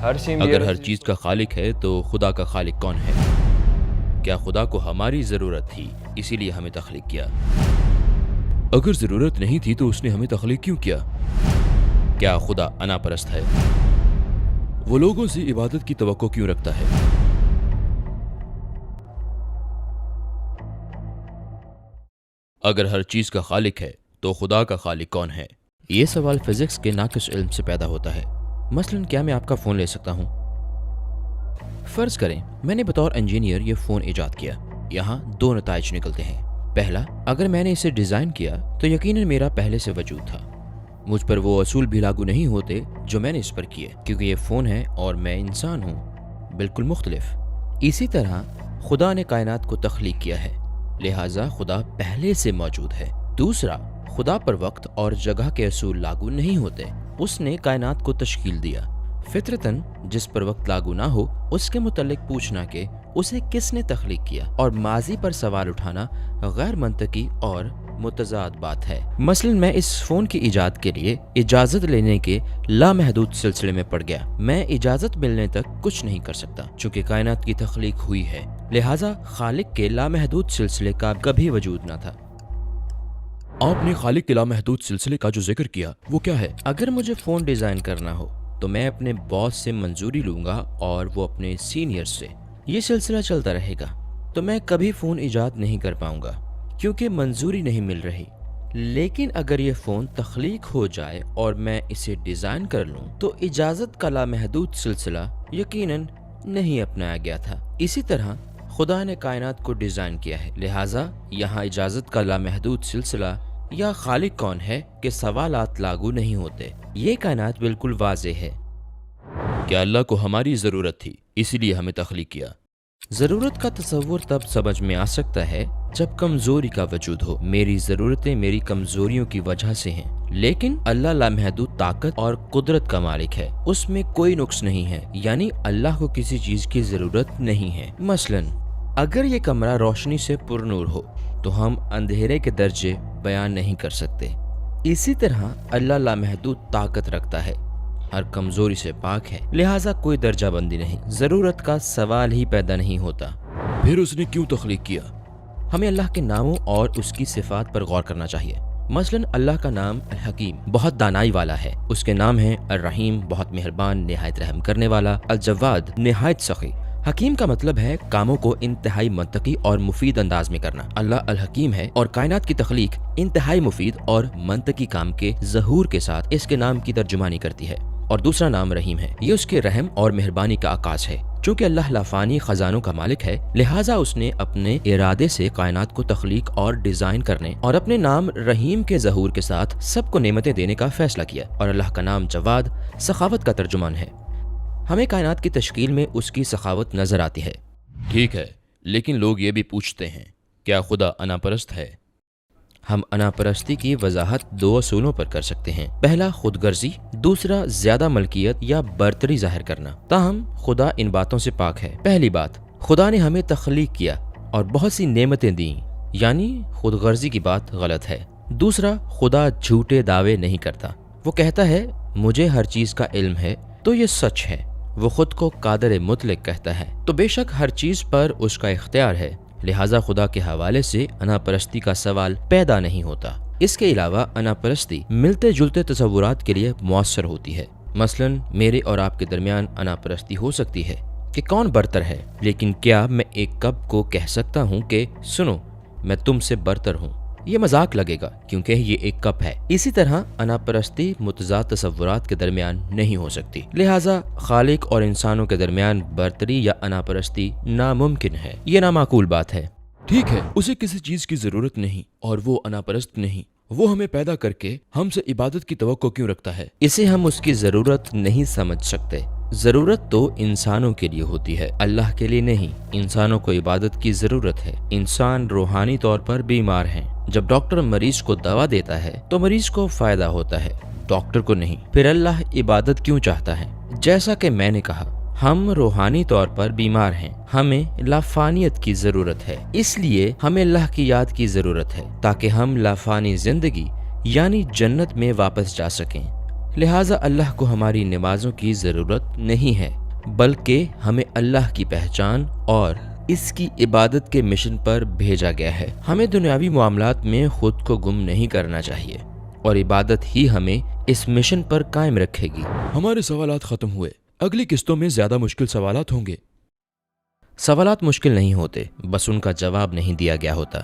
اگر ہر چیز کا خالق ہے تو خدا کا خالق کون ہے؟ کیا خدا کو ہماری ضرورت تھی اسی لیے ہمیں تخلیق کیا؟ اگر ضرورت نہیں تھی تو اس نے ہمیں تخلیق کیوں کیا؟ کیا خدا انا پرست ہے؟ وہ لوگوں سے عبادت کی توقع کیوں رکھتا ہے؟ اگر ہر چیز کا خالق ہے تو خدا کا خالق کون ہے؟ یہ سوال فزکس کے ناقص علم سے پیدا ہوتا ہے۔ مثلاً کیا میں آپ کا فون لے سکتا ہوں؟ فرض کریں میں نے بطور انجینئر یہ فون ایجاد کیا۔ یہاں دو نتائج نکلتے ہیں۔ پہلا، اگر میں نے اسے ڈیزائن کیا تو یقیناً میرا پہلے سے وجود تھا۔ مجھ پر وہ اصول بھی لاگو نہیں ہوتے جو میں نے اس پر کیے، کیونکہ یہ فون ہے اور میں انسان ہوں، بالکل مختلف۔ اسی طرح خدا نے کائنات کو تخلیق کیا ہے، لہٰذا خدا پہلے سے موجود ہے۔ دوسرا، خدا پر وقت اور جگہ کے اصول لاگو نہیں ہوتے، اس نے کائنات کو تشکیل دیا۔ فطرتاً جس پر وقت لاگو نہ ہو اس کے متعلق پوچھنا کہ اسے کس نے تخلیق کیا اور ماضی پر سوال اٹھانا غیر منطقی اور متضاد بات ہے۔ مثلا میں اس فون کی ایجاد کے لیے اجازت لینے کے لامحدود سلسلے میں پڑ گیا۔ میں اجازت ملنے تک کچھ نہیں کر سکتا چونکہ کائنات کی تخلیق ہوئی ہے، لہٰذا خالق کے لامحدود سلسلے کا کبھی وجود نہ تھا۔ آپ نے خالق کے لامحدود سلسلے کا جو ذکر کیا وہ کیا ہے؟ اگر مجھے فون ڈیزائن کرنا ہو تو میں اپنے باس سے منظوری لوں گا اور وہ اپنے سینئر سے۔ یہ سلسلہ چلتا رہے گا تو میں کبھی فون ایجاد نہیں کر پاؤں گا کیونکہ منظوری نہیں مل رہی۔ لیکن اگر یہ فون تخلیق ہو جائے اور میں اسے ڈیزائن کر لوں تو اجازت کا لامحدود سلسلہ یقیناً نہیں اپنایا گیا تھا۔ اسی طرح خدا نے کائنات کو ڈیزائن کیا ہے، لہٰذا یہاں اجازت کا لامحدود سلسلہ یا خالق کون ہے کہ سوالات لاگو نہیں ہوتے۔ یہ کائنات بالکل واضح ہے۔ کیا اللہ کو ہماری ضرورت تھی اسی لیے ہمیں تخلیق کیا؟ ضرورت کا تصور تب سمجھ میں آ سکتا ہے جب کمزوری کا وجود ہو۔ میری ضرورتیں میری کمزوریوں کی وجہ سے ہیں، لیکن اللہ لامحدود طاقت اور قدرت کا مالک ہے، اس میں کوئی نقص نہیں ہے، یعنی اللہ کو کسی چیز کی ضرورت نہیں ہے۔ مثلاً اگر یہ کمرہ روشنی سے پر نور ہو تو ہم اندھیرے کے درجے بیان نہیں کر سکتے۔ اسی طرح اللہ لامحدود طاقت رکھتا ہے، ہر کمزوری سے پاک ہے، لہٰذا کوئی درجہ بندی نہیں، ضرورت کا سوال ہی پیدا نہیں ہوتا۔ پھر اس نے کیوں تخلیق کیا؟ ہمیں اللہ کے ناموں اور اس کی صفات پر غور کرنا چاہیے۔ مثلاً اللہ کا نام الحکیم بہت دانائی والا ہے، اس کے نام ہیں الرحیم بہت مہربان نہایت رحم کرنے والا، الجواد نہایت سخی۔ حکیم کا مطلب ہے کاموں کو انتہائی منطقی اور مفید انداز میں کرنا۔ اللہ الحکیم ہے اور کائنات کی تخلیق انتہائی مفید اور منطقی کام کے ظہور کے ساتھ اس کے نام کی ترجمانی کرتی ہے۔ اور دوسرا نام رحیم ہے، یہ اس کے رحم اور مہربانی کا عکاس ہے۔ چونکہ اللہ لافانی خزانوں کا مالک ہے، لہٰذا اس نے اپنے ارادے سے کائنات کو تخلیق اور ڈیزائن کرنے اور اپنے نام رحیم کے ظہور کے ساتھ سب کو نعمتیں دینے کا فیصلہ کیا۔ اور اللہ کا نام جواد سخاوت کا ترجمان ہے۔ ہمیں کائنات کی تشکیل میں اس کی سخاوت نظر آتی ہے۔ ٹھیک ہے، لیکن لوگ یہ بھی پوچھتے ہیں کیا خدا انا پرست ہے؟ ہم انا پرستی کی وضاحت دو اصولوں پر کر سکتے ہیں۔ پہلا خود غرضی، دوسرا زیادہ ملکیت یا برتری ظاہر کرنا۔ تاہم خدا ان باتوں سے پاک ہے۔ پہلی بات، خدا نے ہمیں تخلیق کیا اور بہت سی نعمتیں دیں، یعنی خود غرضی کی بات غلط ہے۔ دوسرا، خدا جھوٹے دعوے نہیں کرتا۔ وہ کہتا ہے مجھے ہر چیز کا علم ہے تو یہ سچ ہے۔ وہ خود کو قادر مطلق کہتا ہے، تو بے شک ہر چیز پر اس کا اختیار ہے، لہٰذا خدا کے حوالے سے انا پرستی کا سوال پیدا نہیں ہوتا۔ اس کے علاوہ انا پرستی ملتے جلتے تصورات کے لیے مؤثر ہوتی ہے۔ مثلاً میرے اور آپ کے درمیان انا پرستی ہو سکتی ہے کہ کون برتر ہے، لیکن کیا میں ایک کپ کو کہہ سکتا ہوں کہ سنو میں تم سے برتر ہوں؟ یہ مذاق لگے گا کیونکہ یہ ایک کپ ہے۔ اسی طرح انا پرستی متضاد تصورات کے درمیان نہیں ہو سکتی، لہٰذا خالق اور انسانوں کے درمیان برتری یا انا پرستی ناممکن ہے، یہ نامعقول بات ہے۔ ٹھیک ہے، اسے کسی چیز کی ضرورت نہیں اور وہ انا پرست نہیں، وہ ہمیں پیدا کر کے ہم سے عبادت کی توقع کیوں رکھتا ہے؟ اسے ہم اس کی ضرورت نہیں سمجھ سکتے۔ ضرورت تو انسانوں کے لیے ہوتی ہے، اللہ کے لیے نہیں۔ انسانوں کو عبادت کی ضرورت ہے۔ انسان روحانی طور پر بیمار ہیں۔ جب ڈاکٹر مریض کو دوا دیتا ہے تو مریض کو فائدہ ہوتا ہے، ڈاکٹر کو نہیں۔ پھر اللہ عبادت کیوں چاہتا ہے؟ جیسا کہ میں نے کہا، ہم روحانی طور پر بیمار ہیں، ہمیں لافانیت کی ضرورت ہے، اس لیے ہمیں اللہ کی یاد کی ضرورت ہے تاکہ ہم لافانی زندگی یعنی جنت میں واپس جا سکیں۔ لہٰذا اللہ کو ہماری نمازوں کی ضرورت نہیں ہے، بلکہ ہمیں اللہ کی پہچان اور اس کی عبادت کے مشن پر بھیجا گیا ہے۔ ہمیں دنیاوی معاملات میں خود کو گم نہیں کرنا چاہیے، اور عبادت ہی ہمیں اس مشن پر قائم رکھے گی۔ ہمارے سوالات ختم ہوئے، اگلی قسطوں میں زیادہ مشکل سوالات ہوں گے۔ سوالات مشکل نہیں ہوتے، بس ان کا جواب نہیں دیا گیا ہوتا۔